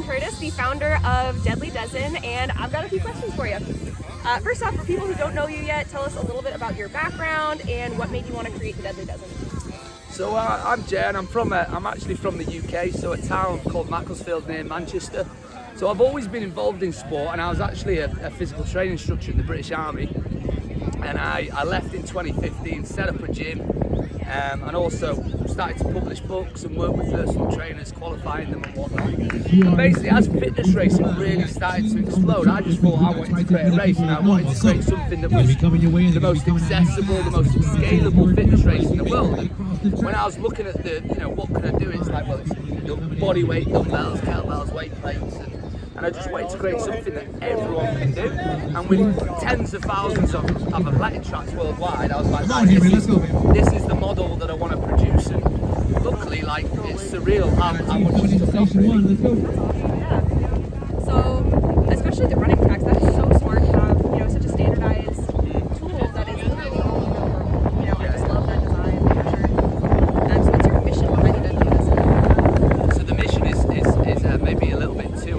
Curtis, the founder of Deadly Dozen, and I've got a few questions for you. First off, for people who don't know you yet, tell us a little bit about your background and what made you want to create the Deadly Dozen. So I'm Jay, and I'm actually from the UK, so a town called Macclesfield near Manchester. So I've always been involved in sport, and I was actually a physical training instructor in the British Army. And I left in 2015, set up a gym, and also started to publish books and work with personal trainers, qualifying them and whatnot. And basically, as fitness racing really started to explode, I just thought I wanted to create a race, and I wanted to create something that was the most accessible, the most scalable fitness race in the world. And when I was looking at what can I do, it's like, well, it's body weight, dumbbells, kettlebells, weight plates, and I just wanted to create something that everyone can do. And with tens of thousands of athletic tracks worldwide, I was like, right, this is the model that I want to produce. And luckily, like, it's surreal how much it took off, really. Yeah. So, especially the running tracks, that is so smart to have, such a standardized tool that is literally all over the world. I just love that design, for sure. So what's your mission behind the Deadly Dozen? So the mission is maybe a little bit too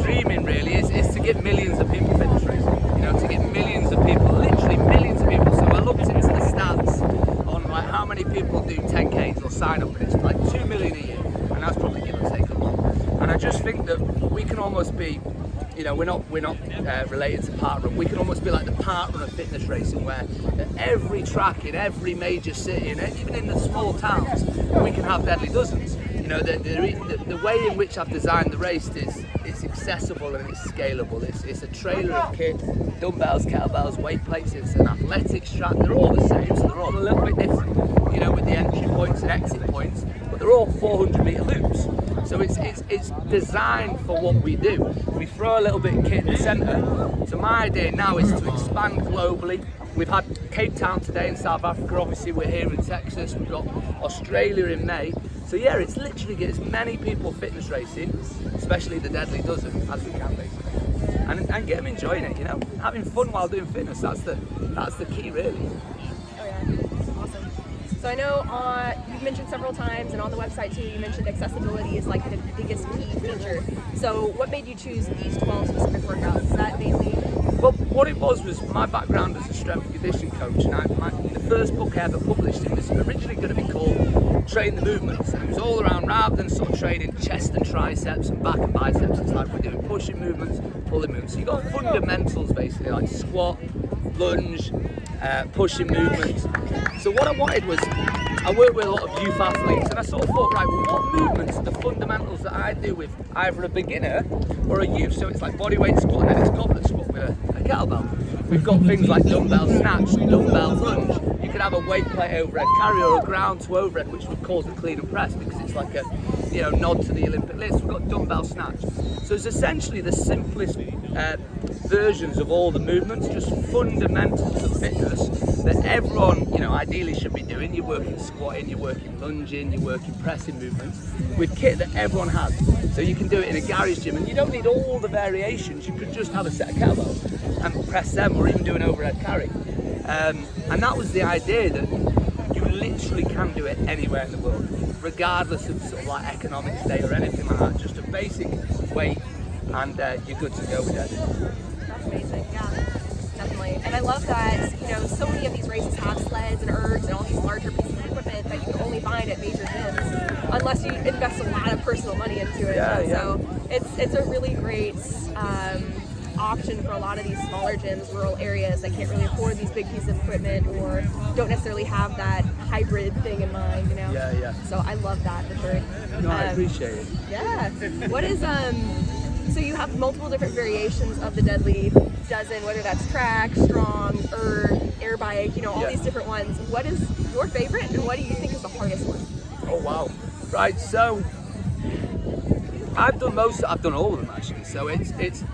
dreaming really, is to get millions of people fitness racing, to get millions of people, literally millions of people. So I looked into the stats on like how many people do 10Ks or sign up, and it's like 2 million a year, and that's probably give or take a lot. And I just think that we can almost be, we're not related to parkrun. We can almost be like the parkrun of fitness racing, where at every track in every major city, and even in the small towns, we can have Deadly Dozens. The way in which I've designed the race is accessible and it's scalable. It's a trailer of kit, dumbbells, kettlebells, weight plates. It's an athletics track. They're all the same, so they're all a little bit different, with the entry points and exit points, but they're all 400-meter loops. So it's designed for what we do. We throw a little bit of kit in the centre. So my idea now is to expand globally. We've had Cape Town today in South Africa. Obviously, we're here in Texas. We've got Australia in May. So yeah, it's literally get as many people fitness racing, especially the Deadly Dozen, as we can basically, and get them enjoying it. Having fun while doing fitness. That's the key, really. Oh yeah, awesome. So I know you've mentioned several times, and on the website too, you mentioned accessibility is like the biggest key feature. So what made you choose these 12 specific workouts? Is that mainly? Well, what it was my background as a strength and conditioning coach, and the first book I ever published, it was originally going to be called Train the Movements, and it was all around, rather than sort of training chest and triceps and back and biceps, it's like we're doing pushing movements, pulling movements. So you've got fundamentals basically, like squat, lunge, pushing movements. So what I wanted was, I work with a lot of youth athletes, and I sort of thought, right, well, what movements are the fundamentals that I do with either a beginner or a youth? So it's like bodyweight squat, and then it's goblet squat with a kettlebell. We've got things like dumbbell snatch, dumbbell lunge. You could have a weight plate overhead carry or a ground to overhead, which we call the clean and press, because it's like a nod to the Olympic lifts. We've got dumbbell snatch. So it's essentially the simplest versions of all the movements, just fundamentals of fitness that everyone, ideally should be doing. You're working squatting, you're working lunging, you're working pressing movements with kit that everyone has. So you can do it in a garage gym, and you don't need all the variations. You could just have a set of kettlebells and press them, or even do an overhead carry. And that was the idea, that you literally can do it anywhere in the world, regardless of sort of like economic state or anything like that. Just a basic weight, and you're good to go with it. That's amazing, yeah, definitely. And I love that, so many of these races have sleds and ergs and all these larger pieces of equipment that you can only find at major gyms, unless you invest a lot of personal money into it. Yeah. So it's a really great option for a lot of these smaller gyms, rural areas that can't really afford these big pieces of equipment or don't necessarily have that hybrid thing in mind, Yeah. So I love that for sure. No, I appreciate it. Yeah. What is so you have multiple different variations of the Deadly Dozen, whether that's track, strong, air bike, all these different ones. What is your favorite, and what do you think is the hardest one? Oh wow. Right, so I've done all of them actually. So it's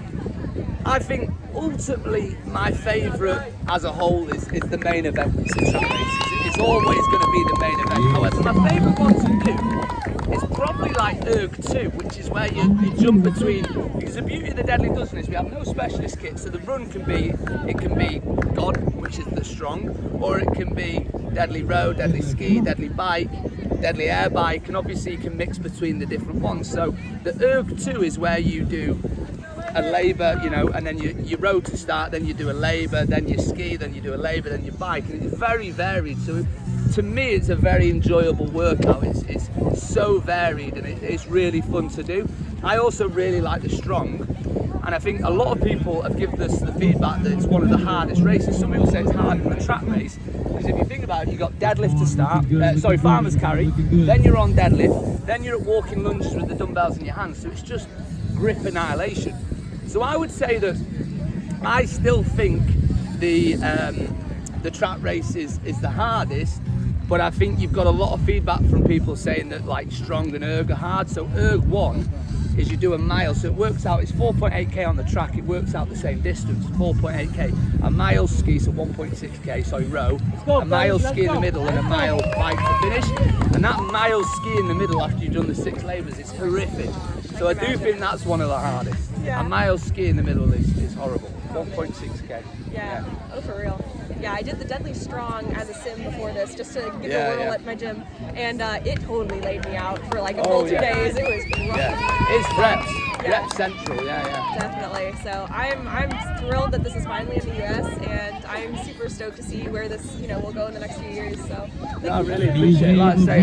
I think ultimately my favourite as a whole is the main event, which is track races. It's always going to be the main event. However, my favourite one to do is probably like erg 2, which is where you jump between, because the beauty of the Deadly Dozen is we have no specialist kit, so the run can be God, which is the strong, or it can be Deadly Row, Deadly Ski, Deadly Bike, deadly air bike, and obviously you can mix between the different ones. So the erg 2 is where you do a labour, you know, and then you row to start, then you do a labour, then you ski, then you do a labour, then you bike, and it's very varied. So to me, it's a very enjoyable workout. It's so varied, and it's really fun to do. I also really like the strong, and I think a lot of people have given us the feedback that it's one of the hardest races. Some people say it's harder than the track race, because if you think about it, you've got deadlift to start, farmer's carry, then you're on deadlift, then you're at walking lunges with the dumbbells in your hands, so it's just grip annihilation. So I would say that I still think the track race is the hardest, but I think you've got a lot of feedback from people saying that like strong and erg are hard. So erg 1 is you do a mile, so it works out, it's 4.8k on the track, it works out the same distance, 4.8k. A mile ski, so 1.6k, sorry, row, a mile ski in the middle and a mile bike to finish. And that mile ski in the middle after you've done the 6 labours is horrific. So I do think that's one of the hardest. Yeah. A mile ski in the middle is horrible, 1.6k. Yeah, oh for real. Yeah, I did the Deadly Strong as a sim before this, just to get the whirl at my gym, and it totally laid me out for like a full 2 days. It was rough. Yeah, it's reps. Rep central, yeah. Definitely. So I'm thrilled that this is finally in the US, and I'm super stoked to see where this will go in the next few years. So I really appreciate it. Like I say,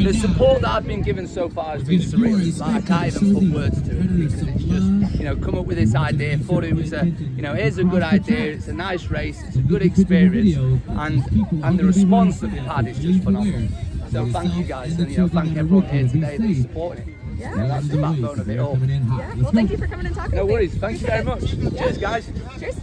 the support that I've been given so far has been surreal. Like, I can't even put words to it, because it's just come up with this idea. Thought it was here's a good idea. It's a nice race. It's a good experience, and the response that we've had is just phenomenal. So thank you guys, and thank everyone here today that's supporting it. Yeah, that's the backbone of it all. Yeah, well, thank you for coming and talking. No with me. worries. Thank you very much. Cheers, guys. Cheers.